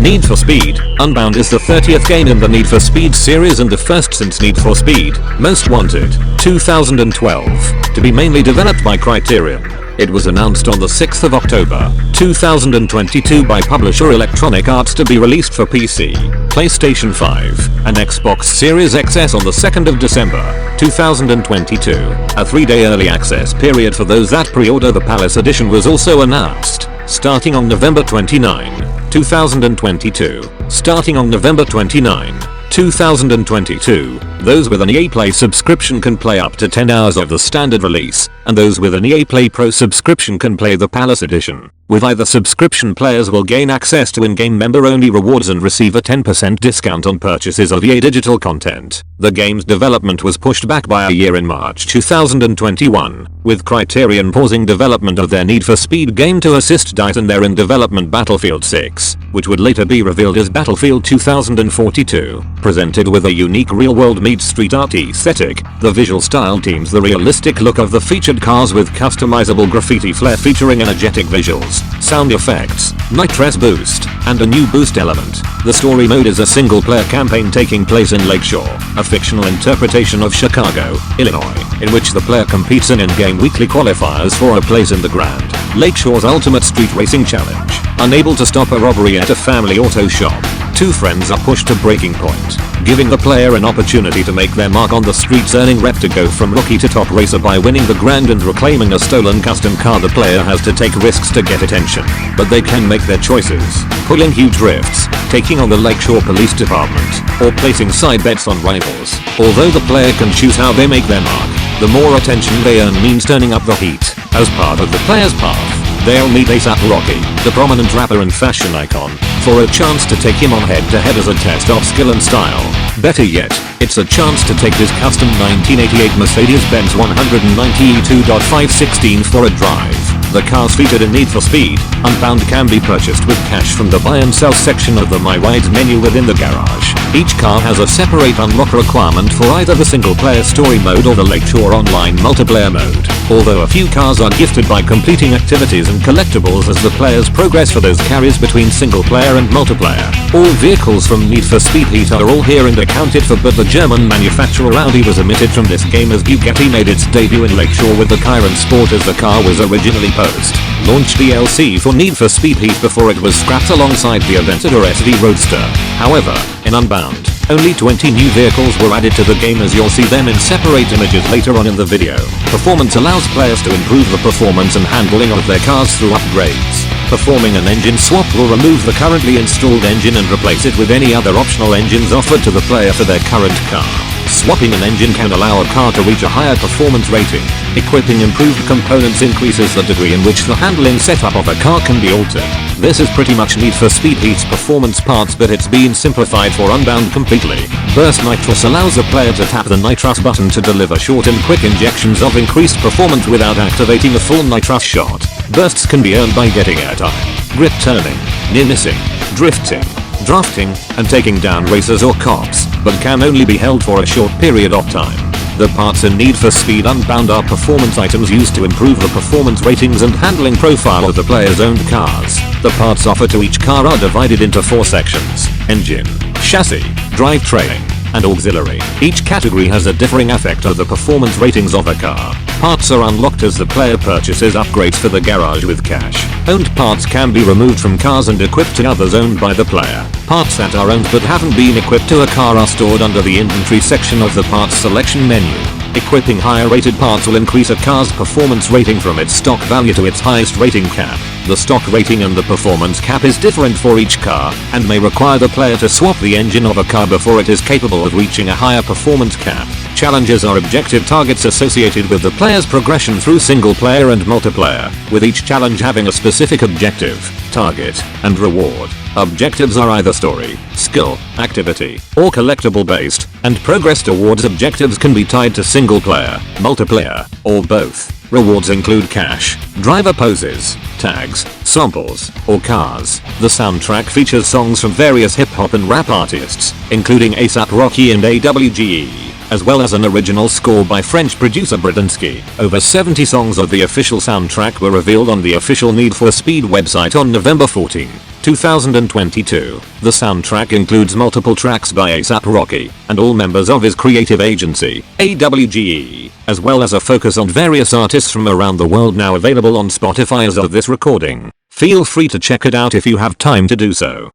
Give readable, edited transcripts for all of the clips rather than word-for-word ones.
Need for Speed Unbound is the 30th game in the Need for Speed series and the first since Need for Speed Most Wanted 2012 to be mainly developed by Criterion. It was announced on the 6th of October 2022 by publisher Electronic Arts to be released for PC, PlayStation 5, and Xbox Series XS on the 2nd of December 2022. A 3-day early access period for those that pre-order the Palace Edition was also announced, starting on November 29, 2022. Starting on November 29, 2022, those with an EA Play subscription can play up to 10 hours of the standard release, and those with an EA Play Pro subscription can play the Palace Edition. With either subscription, players will gain access to in-game member-only rewards and receive a 10% discount on purchases of EA digital content. The game's development was pushed back by a year in March 2021, with Criterion pausing development of their Need for Speed game to assist DICE in their in-development Battlefield 6, which would later be revealed as Battlefield 2042. Presented with a unique real-world meets street art aesthetic, the visual style teams the realistic look of the featured cars with customizable graffiti flair featuring energetic visuals, sound effects, nitrous boost, and a new boost element. The story mode is a single-player campaign taking place in Lakeshore, a fictional interpretation of Chicago, Illinois, in which the player competes in in-game weekly qualifiers for a place in the Grand Lakeshore's ultimate street racing challenge. Unable to stop a robbery at a family auto shop, two friends are pushed to breaking point, giving the player an opportunity to make their mark on the streets, earning rep to go from rookie to top racer by winning the Grand and reclaiming a stolen custom car. The player has to take risks to get attention, but they can make their choices, pulling huge drifts, taking on the Lakeshore Police Department, or placing side bets on rivals. Although the player can choose how they make their mark, the more attention they earn means turning up the heat. As part of the player's path, they'll meet A$AP Rocky, the prominent rapper and fashion icon, for a chance to take him on head-to-head as a test of skill and style. Better yet, it's a chance to take his custom 1988 Mercedes-Benz 190E2.516 for a drive. The cars featured in Need for Speed Unbound can be purchased with cash from the buy and sell section of the My Rides menu within the garage. Each car has a separate unlock requirement for either the single-player story mode or the Lakeshore Online multiplayer mode, although a few cars are gifted by completing activities and collectibles as the players progress for those carries between single-player and multiplayer. All vehicles from Need for Speed Heat are all here and accounted for, but the German manufacturer Audi was omitted from this game as Bugatti made its debut in Lakeshore with the Chiron Sport as the car was originally post-launch DLC for Need for Speed Heat before it was scrapped alongside the Aventador SD Roadster. However, in Unbound, only 20 new vehicles were added to the game, as you'll see them in separate images later on in the video. Performance allows players to improve the performance and handling of their cars through upgrades. Performing an engine swap will remove the currently installed engine and replace it with any other optional engines offered to the player for their current car. Swapping an engine can allow a car to reach a higher performance rating. Equipping improved components increases the degree in which the handling setup of a car can be altered. This is pretty much Need for Speed Heat's performance parts, but it's been simplified for Unbound completely. Burst Nitrous allows the player to tap the nitrous button to deliver short and quick injections of increased performance without activating a full nitrous shot. Bursts can be earned by getting airtime, grip turning, near missing, drifting, drafting, and taking down racers or cops, but can only be held for a short period of time. The parts in Need for Speed Unbound are performance items used to improve the performance ratings and handling profile of the player's owned cars. The parts offered to each car are divided into 4 sections: engine, chassis, drivetrain, and auxiliary. Each category has a differing effect of the performance ratings of a car. Parts are unlocked as the player purchases upgrades for the garage with cash. Owned parts can be removed from cars and equipped to others owned by the player. Parts that are owned but haven't been equipped to a car are stored under the inventory section of the parts selection menu. Equipping higher rated parts will increase a car's performance rating from its stock value to its highest rating cap. The stock rating and the performance cap is different for each car, and may require the player to swap the engine of a car before it is capable of reaching a higher performance cap. Challenges are objective targets associated with the player's progression through single player and multiplayer, with each challenge having a specific objective, target, and reward. Objectives are either story, skill, activity, or collectible based, and progress towards objectives can be tied to single player, multiplayer, or both. Rewards include cash, driver poses, tags, samples, or cars. The soundtrack features songs from various hip-hop and rap artists, including A$AP Rocky and AWGE, as well as an original score by French producer Bradinsky. Over 70 songs of the official soundtrack were revealed on the official Need for Speed website on November 14, 2022. The soundtrack includes multiple tracks by A$AP Rocky and all members of his creative agency, AWGE, as well as a focus on various artists from around the world now available on Spotify as of this recording. Feel free to check it out if you have time to do so.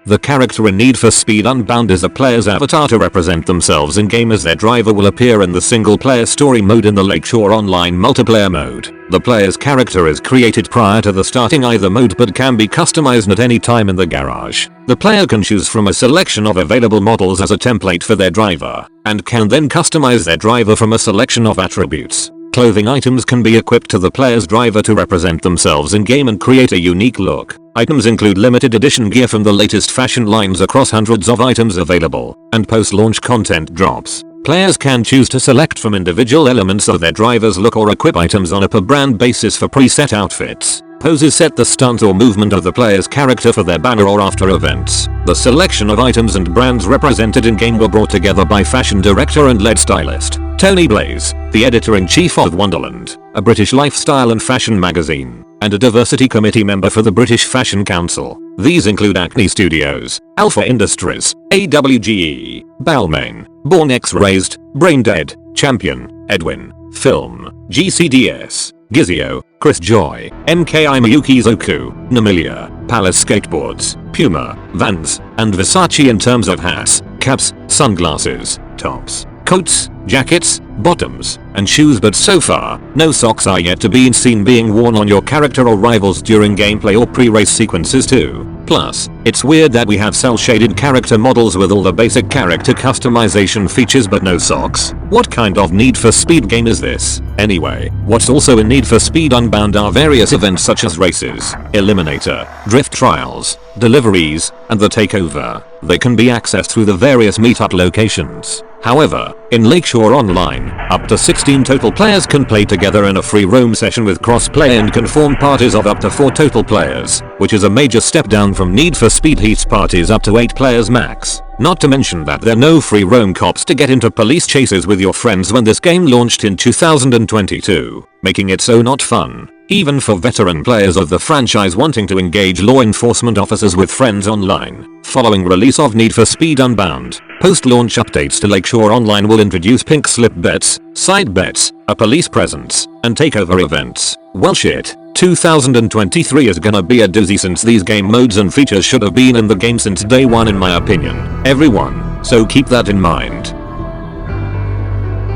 The character in Need for Speed Unbound is a player's avatar to represent themselves in-game, as their driver will appear in the single-player story mode in the Lakeshore Online multiplayer mode. The player's character is created prior to the starting either mode but can be customized at any time in the garage. The player can choose from a selection of available models as a template for their driver, and can then customize their driver from a selection of attributes. Clothing items can be equipped to the player's driver to represent themselves in-game and create a unique look. Items include limited edition gear from the latest fashion lines across hundreds of items available, and post-launch content drops. Players can choose to select from individual elements of their driver's look or equip items on a per-brand basis for preset outfits. Poses set the stance or movement of the player's character for their banner or after events. The selection of items and brands represented in-game were brought together by fashion director and lead stylist Tony Blaze, the editor-in-chief of Wonderland, a British lifestyle and fashion magazine, and a diversity committee member for the British Fashion Council. These include Acne Studios, Alpha Industries, AWGE, Balmain, Born X-Raised, Braindead, Champion, Edwin, Film, GCDS, Gizio, Chris Joy, MKI Miyuki Zoku, Namilia, Palace Skateboards, Puma, Vans, and Versace in terms of hats, caps, sunglasses, tops, coats, jackets, bottoms, and shoes, but so far, no socks are yet to be seen being worn on your character or rivals during gameplay or pre-race sequences too. Plus, it's weird that we have cel-shaded character models with all the basic character customization features but no socks. What kind of Need for Speed game is this? Anyway, what's also in Need for Speed Unbound are various events such as races, Eliminator, Drift Trials, Deliveries, and the Takeover. They can be accessed through the various meetup locations. However, in Lakeshore Online, up to 16 total players can play together in a free roam session with cross-play and can form parties of up to 4 total players, which is a major step down from Need for Speed Heat's parties up to 8 players max. Not to mention that there are no free roam cops to get into police chases with your friends when this game launched in 2022, making it so not fun, even for veteran players of the franchise wanting to engage law enforcement officers with friends online. Following release of Need for Speed Unbound, post-launch updates to Lakeshore Online will introduce pink slip bets, side bets, a police presence, and takeover events. Well shit, 2023 is gonna be a doozy since these game modes and features should have been in the game since day one in my opinion, everyone, so keep that in mind.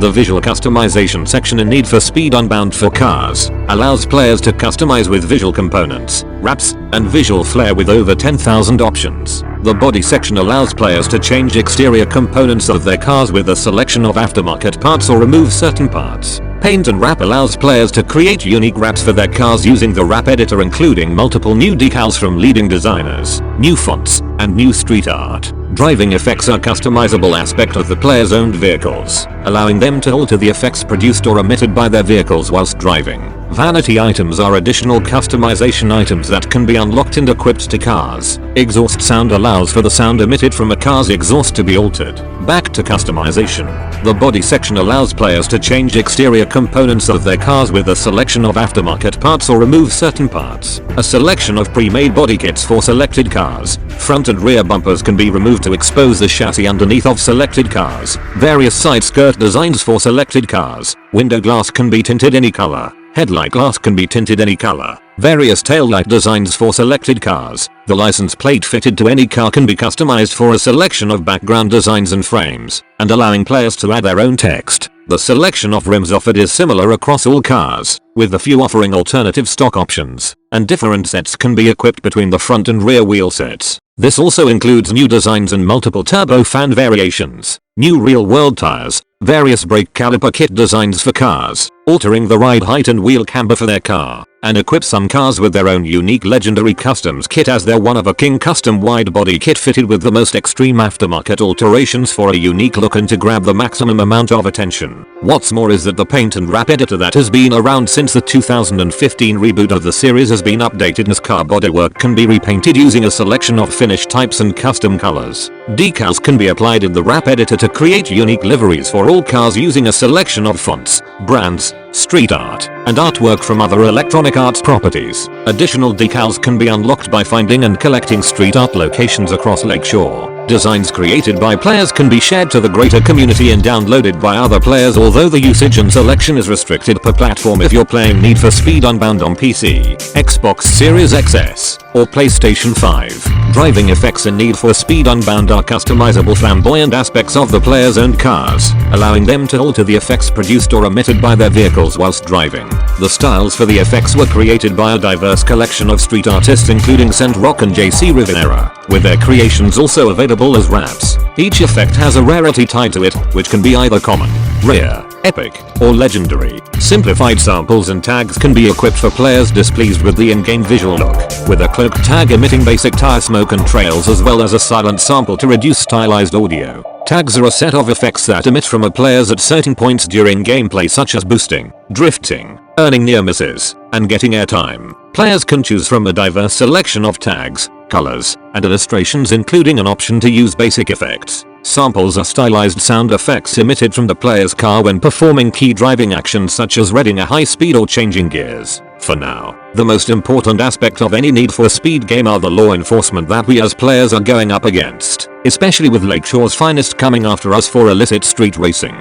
The visual customization section in Need for Speed Unbound for cars allows players to customize with visual components, wraps, and visual flair with over 10,000 options. The body section allows players to change exterior components of their cars with a selection of aftermarket parts or remove certain parts. Paint and Wrap allows players to create unique wraps for their cars using the wrap editor, including multiple new decals from leading designers, new fonts, and new street art. Driving effects are a customizable aspect of the player's owned vehicles, allowing them to alter the effects produced or emitted by their vehicles whilst driving. Vanity items are additional customization items that can be unlocked and equipped to cars. Exhaust sound allows for the sound emitted from a car's exhaust to be altered. Back to customization. The body section allows players to change exterior components of their cars with a selection of aftermarket parts or remove certain parts. A selection of pre-made body kits for selected cars. Front and rear bumpers can be removed to expose the chassis underneath of selected cars. Various side skirt designs for selected cars. Window glass can be tinted any color. Headlight glass can be tinted any color. Various taillight designs for selected cars. The license plate fitted to any car can be customized for a selection of background designs and frames, and allowing players to add their own text. The selection of rims offered is similar across all cars, with a few offering alternative stock options, and different sets can be equipped between the front and rear wheel sets. This also includes new designs and multiple turbofan variations, new real-world tires, various brake caliper kit designs for cars, altering the ride height and wheel camber for their car, and equip some cars with their own unique legendary customs kit as their one-of-a-kind custom wide body kit fitted with the most extreme aftermarket alterations for a unique look and to grab the maximum amount of attention. What's more is that the paint and wrap editor that has been around since the 2015 reboot of the series has been updated as car bodywork can be repainted using a selection of finish types and custom colors. Decals can be applied in the wrap editor to create unique liveries for all cars using a selection of fonts, brands, street art, and artwork from other electronic arts properties. Additional decals can be unlocked by finding and collecting street art locations across Lakeshore. Designs created by players can be shared to the greater community and downloaded by other players, although the usage and selection is restricted per platform if you're playing Need for Speed Unbound on PC, Xbox Series XS, or PlayStation 5. Driving effects in Need for Speed Unbound are customizable flamboyant aspects of the player's own cars, allowing them to alter the effects produced or emitted by their vehicles whilst driving. The styles for the effects were created by a diverse collection of street artists including Saint Rock and JC Rivera, with their creations also available as wraps. Each effect has a rarity tied to it, which can be either common, rare, epic, or legendary. Simplified samples and tags can be equipped for players displeased with the in-game visual look, with a cloak tag emitting basic tire smoke and trails as well as a silent sample to reduce stylized audio. Tags are a set of effects that emit from a players at certain points during gameplay, such as boosting, drifting, earning near misses, and getting airtime. Players can choose from a diverse selection of tags, colors, and illustrations, including an option to use basic effects. Samples are stylized sound effects emitted from the player's car when performing key driving actions such as reading a high speed or changing gears. For now, the most important aspect of any Need for Speed game are the law enforcement that we as players are going up against, especially with Lakeshore's finest coming after us for illicit street racing.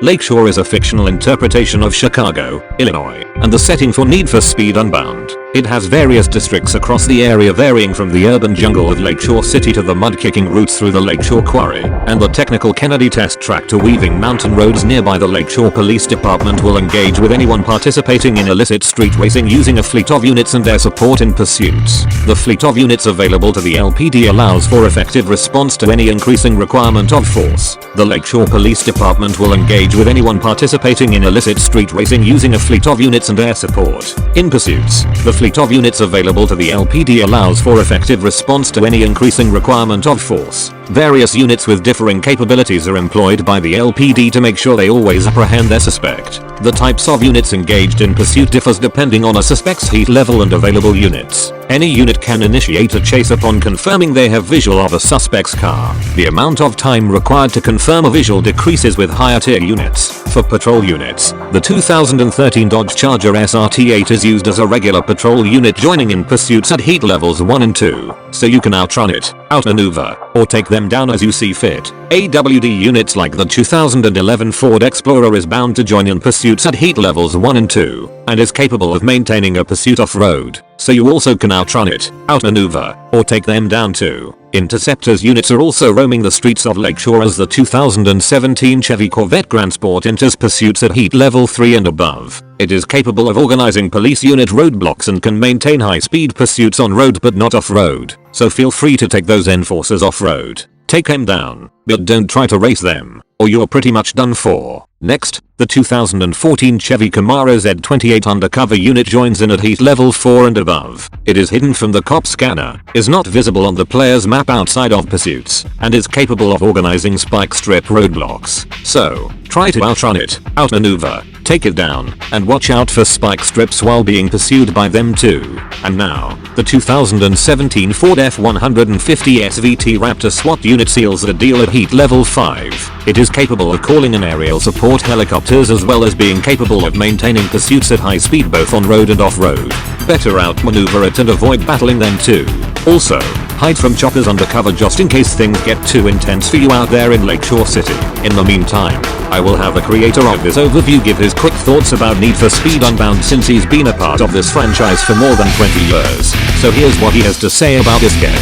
Lakeshore is a fictional interpretation of Chicago, Illinois, and the setting for Need for Speed Unbound. It has various districts across the area, varying from the urban jungle of Lakeshore City to the mud-kicking routes through the Lakeshore Quarry, and the technical Kennedy test track to weaving mountain roads nearby. The Lakeshore Police Department will engage with anyone participating in illicit street racing using a fleet of units and their support in pursuits. The fleet of units available to the LPD allows for effective response to any increasing requirement of force. The Lakeshore Police Department will engage with anyone participating in illicit street racing using a fleet of units and air support. In pursuits, the fleet of units available to the LPD allows for effective response to any increasing requirement of force. Various units with differing capabilities are employed by the LPD to make sure they always apprehend their suspect. The types of units engaged in pursuit differs depending on a suspect's heat level and available units. Any unit can initiate a chase upon confirming they have visual of a suspect's car. The amount of time required to confirm a visual decreases with higher tier units. For patrol units, the 2013 Dodge Charger SRT8 is used as a regular patrol unit, joining in pursuits at heat levels 1 and 2, so you can outrun it, outmaneuver, or take them down as you see fit. AWD units like the 2011 Ford Explorer is bound to join in pursuits at heat levels 1 and 2, and is capable of maintaining a pursuit off-road, so you also can outrun it, outmaneuver, or take them down too. Interceptors units are also roaming the streets of Lakeshore as the 2017 Chevy Corvette Grand Sport enters pursuits at heat level 3 and above. It is capable of organizing police unit roadblocks and can maintain high-speed pursuits on road but not off-road, so feel free to take those enforcers off-road. Take them down, but don't try to race them, or you're pretty much done for. Next, the 2014 Chevy Camaro Z28 undercover unit joins in at heat level 4 and above. It is hidden from the cop scanner, is not visible on the player's map outside of pursuits, and is capable of organizing spike strip roadblocks. So, try to outrun it, outmaneuver, take it down, and watch out for spike strips while being pursued by them too. And now, the 2017 Ford F-150 SVT Raptor SWAT unit seals the deal at heat level 5. It is capable of calling in aerial support helicopters as well as being capable of maintaining pursuits at high speed both on road and off road. Better outmaneuver it and avoid battling them too. Also, hide from choppers undercover just in case things get too intense for you out there in Lakeshore City. In the meantime, I will have the creator of this overview give his quick thoughts about Need for Speed Unbound since he's been a part of this franchise for more than 20 years. So here's what he has to say about this game.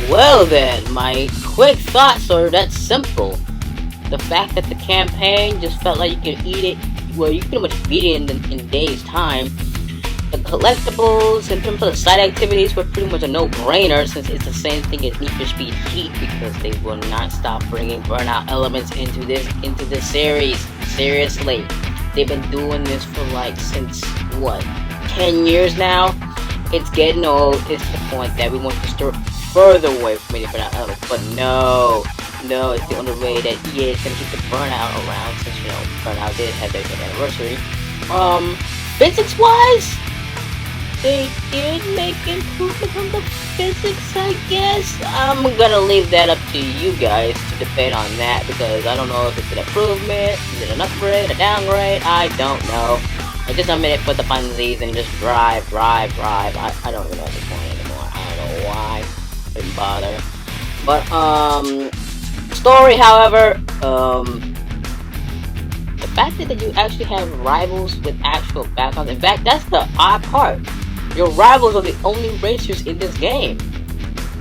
Well then, my quick thoughts are that simple. The fact that the campaign just felt like you could eat it, well, you could pretty much beat it in days time. The collectibles and terms of the side activities were pretty much a no-brainer since it's the same thing as Need for Speed Heat because they will not stop bringing burnout elements into this series. Seriously, they've been doing this for like since what, 10 years now. It's getting old. It's the point that we want to steer further away from it, but no, it's the only way that EA is gonna keep the Burnout around, since Burnout did have their 10th anniversary. Physics-wise, they did make improvements on the physics, I guess. I'm gonna leave that up to you guys to debate on that, because I don't know if it's an improvement, is it an upgrade, a downgrade, I don't know. I just I'm in it for the funsies and just drive. I don't even know at this point anymore. I don't know why. Didn't bother. But story, however, the fact that you actually have rivals with actual backgrounds. In fact, that's the odd part. Your rivals are the only racers in this game.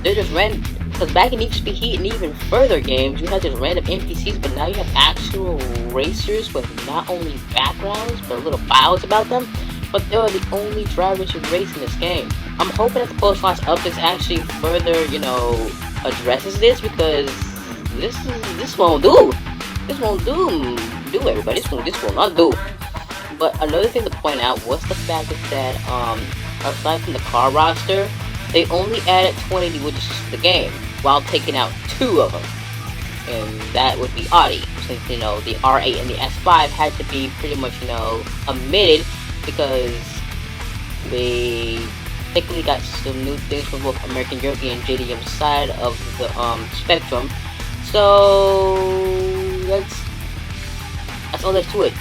They're just random. Because back in Need for Speed Heat and even further games, you had just random NPCs, but now you have actual racers with not only backgrounds, but little bios about them. But they're the only drivers who race in this game. I'm hoping that the post-launch updates actually further, addresses this, because this won't do. This won't do, everybody. This will not do. But another thing to point out was the fact that aside from the car roster, they only added 20 new additions to the game, while taking out 2 of them. And that would be Audi, since, the R8 and the S5 had to be pretty much, omitted, because they technically got some new things from both American, European, and JDM side of the spectrum. So, that's all there's to it.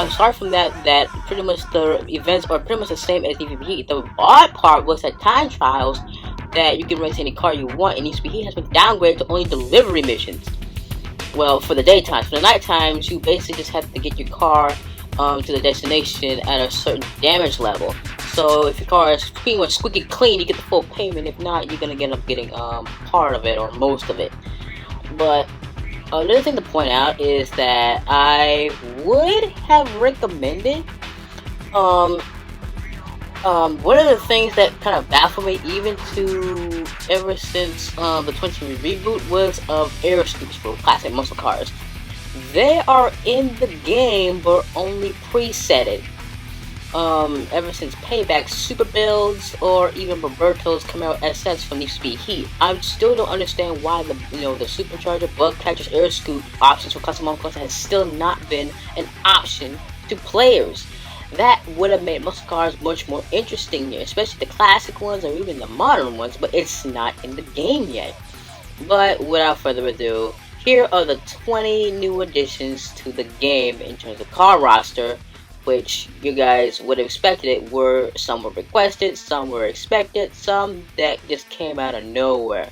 Aside from that pretty much the events are pretty much the same as Need for Speed Heat. The odd part was that time trials, that you can race any car you want, and Need for Speed Heat has been downgraded to only delivery missions. Well, for the daytimes. For the night times, you basically just have to get your car to the destination at a certain damage level. So if your car is pretty much squeaky clean, you get the full payment. If not, you're gonna end up getting part of it or most of it. But another thing to point out is that I would have recommended, one of the things that kind of baffled me ever since the 20 reboot was air scoops for classic muscle cars. They are in the game, but only presetted. Ever since Payback Super Builds or even Roberto's Camaro SS from Need for Speed Heat, I still don't understand why the Supercharger, Bug Catchers, Air Scoop options for custom muscle cars has still not been an option to players. That would have made muscle cars much more interesting here, especially the classic ones or even the modern ones, but it's not in the game yet. But without further ado, here are the 20 new additions to the game in terms of car roster, which you guys would have expected some were requested, some were expected, some that just came out of nowhere.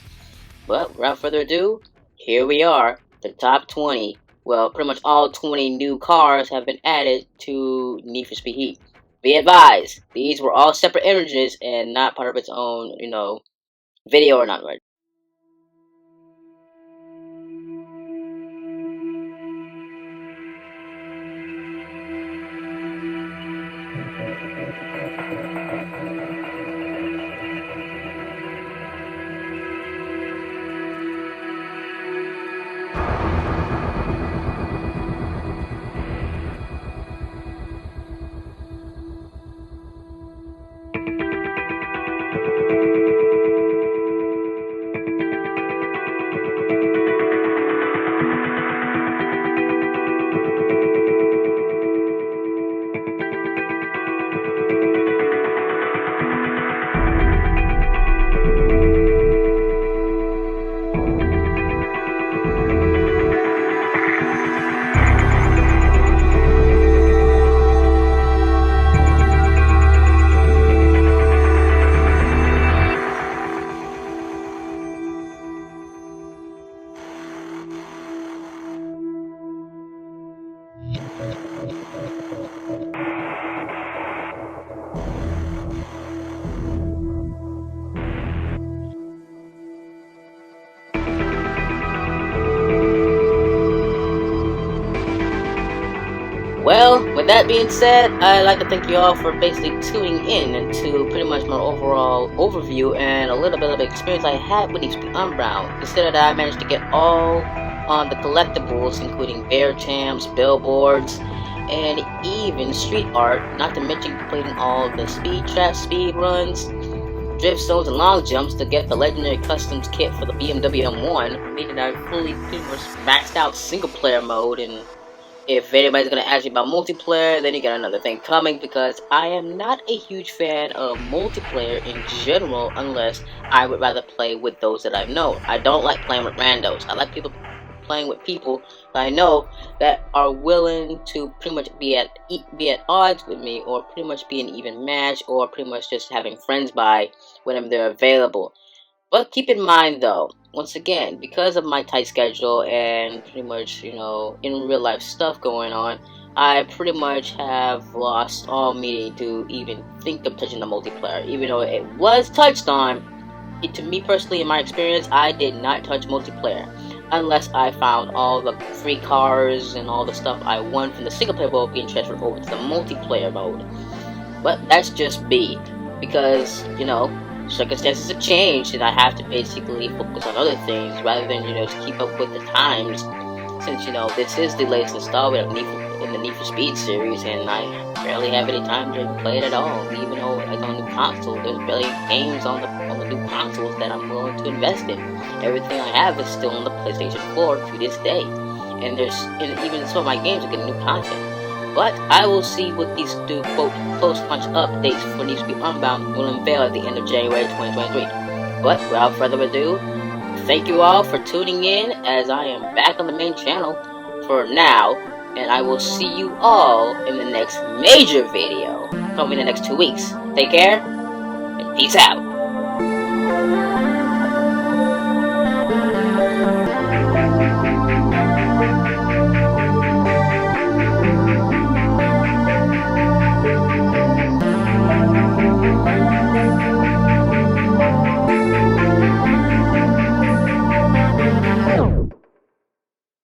But without further ado, here we are, the top 20. Well, pretty much all 20 new cars have been added to Need for Speed Heat. Be advised, these were all separate images and not part of its own, video or not, right? Well, with that being said, I'd like to thank you all for basically tuning in to pretty much my overall overview and a little bit of experience I had with NFS Unbound. Consider that I managed to get all on the collectibles, including bear jams, billboards, and even street art, not to mention completing all the speed traps, speed runs, drift zones, and long jumps to get the legendary customs kit for the BMW M1, meaning I fully pretty much maxed out single player mode. And if anybody's gonna ask me about multiplayer, then you got another thing coming, because I am not a huge fan of multiplayer in general unless I would rather play with those that I know. I don't like playing with randos. I like playing with people that I know that are willing to pretty much be at odds with me, or pretty much be an even match, or pretty much just having friends by whenever they're available. But keep in mind though, once again, because of my tight schedule and pretty much, in real life stuff going on, I pretty much have lost all meaning to even think of touching the multiplayer. Even though it was touched on, to me personally, in my experience, I did not touch multiplayer unless I found all the free cars and all the stuff I won from the single player mode being transferred over to the multiplayer mode. But that's just me, because, circumstances have changed and I have to basically focus on other things rather than, just keep up with the times, since, this is the latest installment in the Need for Speed series, and I barely have any time to play it at all. Even though it's on the console, there's barely games on the new consoles that I'm willing to invest in. Everything I have is still on the PlayStation 4 to this day, and even some of my games are getting new content. But I will see what these new quote post-launch updates for Need for Speed Unbound will unveil at the end of January 2023. But without further ado, thank you all for tuning in, as I am back on the main channel for now, and I will see you all in the next major video coming in the next 2 weeks. Take care, and peace out.